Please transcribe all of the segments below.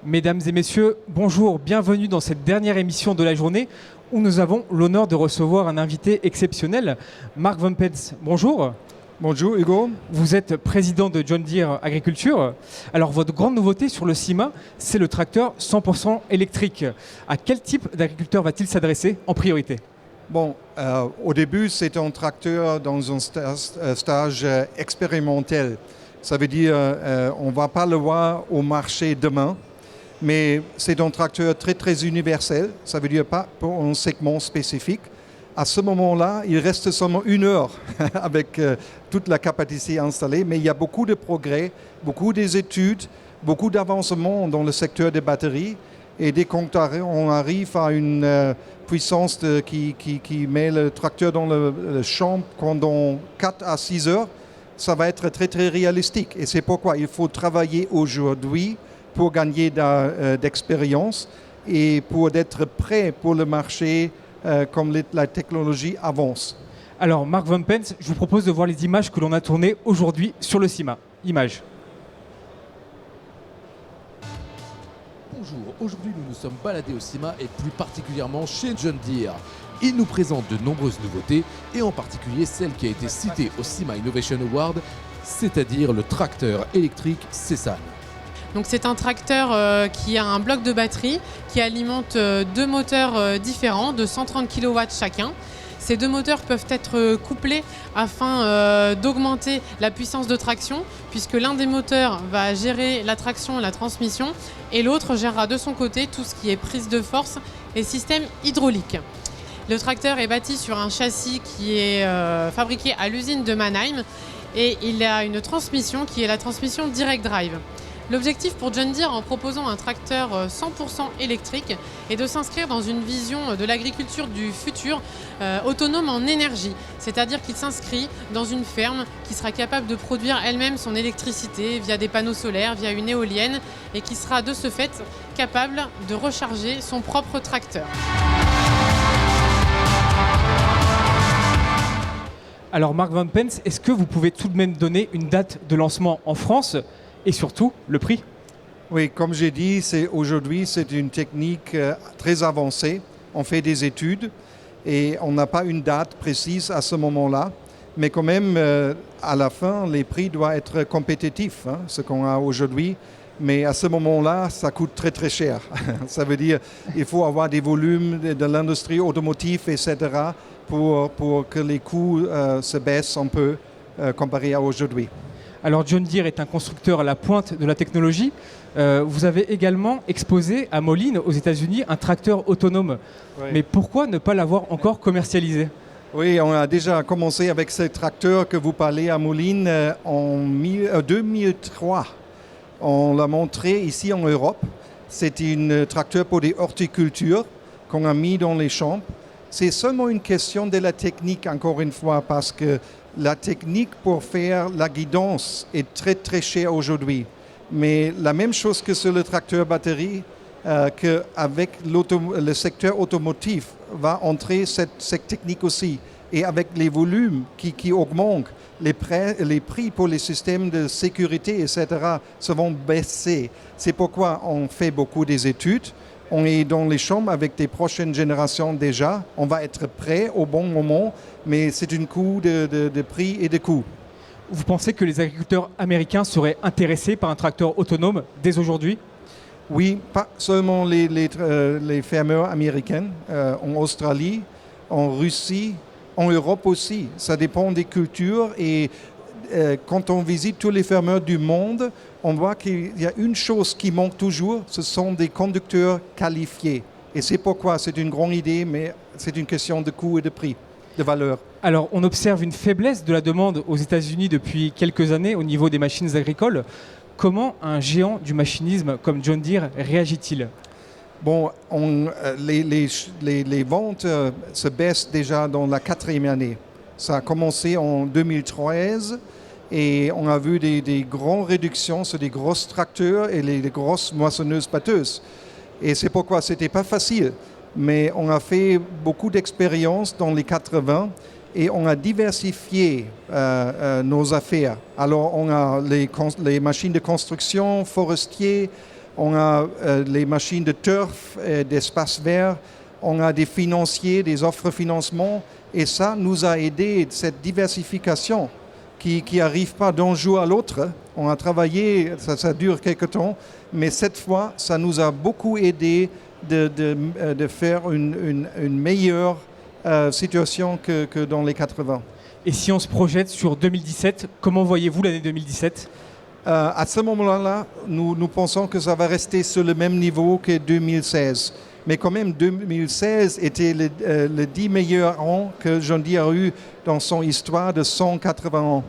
Mesdames et messieurs, bonjour, bienvenue dans cette dernière émission de la journée où nous avons l'honneur de recevoir un invité exceptionnel, Mark Van Pels. Bonjour. Bonjour Hugo. Vous êtes président de John Deere Agriculture. Alors votre grande nouveauté sur le CIMA, c'est le tracteur 100% électrique. À quel type d'agriculteur va-t-il s'adresser en priorité ? Bon, au début, c'est un tracteur dans un stage expérimental. Ça veut dire on ne va pas le voir au marché demain, mais c'est un tracteur très, très universel. Ça veut dire pas pour un segment spécifique. À ce moment-là, il reste seulement 1 heure avec toute la capacité installée, mais il y a beaucoup de progrès, beaucoup d'études, beaucoup d'avancements dans le secteur des batteries. Et dès qu'on arrive à une puissance qui met le tracteur dans le champ pendant 4 à 6 heures, ça va être très très réalistique. Et c'est pourquoi il faut travailler aujourd'hui pour gagner d'expérience et pour être prêt pour le marché comme la technologie avance. Alors Mark Van Pels, je vous propose de voir les images que l'on a tournées aujourd'hui sur le CIMA. Images. Bonjour, aujourd'hui nous nous sommes baladés au CIMA et plus particulièrement chez John Deere. Il nous présente de nombreuses nouveautés et en particulier celle qui a été citée au CIMA Innovation Award, c'est-à-dire le tracteur électrique Cézanne. Donc c'est un tracteur qui a un bloc de batterie qui alimente 2 moteurs différents de 130 kW chacun. Ces 2 moteurs peuvent être couplés afin d'augmenter la puissance de traction, puisque l'un des moteurs va gérer la traction et la transmission et l'autre gérera de son côté tout ce qui est prise de force et système hydraulique. Le tracteur est bâti sur un châssis qui est fabriqué à l'usine de Mannheim et il a une transmission qui est la transmission Direct Drive. L'objectif pour John Deere en proposant un tracteur 100% électrique est de s'inscrire dans une vision de l'agriculture du futur autonome en énergie. C'est-à-dire qu'il s'inscrit dans une ferme qui sera capable de produire elle-même son électricité via des panneaux solaires, via une éolienne et qui sera de ce fait capable de recharger son propre tracteur. Alors Mark Van Pels, est-ce que vous pouvez tout de même donner une date de lancement en France ? Et surtout, le prix. Oui, comme j'ai dit, aujourd'hui, c'est une technique très avancée. On fait des études et on n'a pas une date précise à ce moment-là. Mais quand même, à la fin, les prix doivent être compétitifs, ce qu'on a aujourd'hui. Mais à ce moment-là, ça coûte très, très cher. Ça veut dire qu'il faut avoir des volumes de l'industrie automotive, etc., pour que les coûts se baissent un peu comparé à aujourd'hui. Alors John Deere est un constructeur à la pointe de la technologie. Vous avez également exposé à Moline, aux États-Unis, un tracteur autonome. Oui. Mais pourquoi ne pas l'avoir encore commercialisé ? Oui, on a déjà commencé avec ce tracteur que vous parlez à Moline en 2003. On l'a montré ici en Europe. C'est un tracteur pour des horticultures qu'on a mis dans les champs. C'est seulement une question de la technique, encore une fois, parce que la technique pour faire la guidance est très très chère aujourd'hui. Mais la même chose que sur le tracteur batterie, qu'avec le secteur automotif va entrer cette technique aussi. Et avec les volumes qui augmentent, les prix pour les systèmes de sécurité, etc., se vont baisser. C'est pourquoi on fait beaucoup des études. On est dans les champs avec des prochaines générations déjà. On va être prêt au bon moment, mais c'est un coup de prix et de coût. Vous pensez que les agriculteurs américains seraient intéressés par un tracteur autonome dès aujourd'hui ? Oui, pas seulement les fermeurs américains, en Australie, en Russie, en Europe aussi. Ça dépend des cultures et quand on visite tous les fermeurs du monde, on voit qu'il y a une chose qui manque toujours, ce sont des conducteurs qualifiés. Et c'est pourquoi c'est une grande idée, mais c'est une question de coût et de prix, de valeur. Alors, on observe une faiblesse de la demande aux États-Unis depuis quelques années au niveau des machines agricoles. Comment un géant du machinisme comme John Deere réagit-il ? Bon, les ventes se baissent déjà dans la 4e année. Ça a commencé en 2013. Et on a vu des grandes réductions sur des gros tracteurs et les grosses moissonneuses-batteuses. Et c'est pourquoi ce n'était pas facile. Mais on a fait beaucoup d'expériences dans les 80 et on a diversifié nos affaires. Alors on a les machines de construction, forestiers, On a les machines de turf, d'espace vert. On a des financiers, des offres de financement. Et ça nous a aidé, cette diversification qui n'arrive pas d'un jour à l'autre. On a travaillé, ça dure quelques temps, mais cette fois, ça nous a beaucoup aidé de faire une meilleure situation que dans les 80. Et si on se projette sur 2017, comment voyez-vous l'année 2017 ? À ce moment-là, nous pensons que ça va rester sur le même niveau que 2016. Mais quand même, 2016 était le 10 meilleurs ans que John Deere a eu dans son histoire de 180 ans.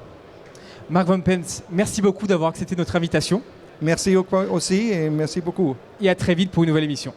Mark Van Pens, merci beaucoup d'avoir accepté notre invitation. Merci aussi et merci beaucoup. Et à très vite pour une nouvelle émission.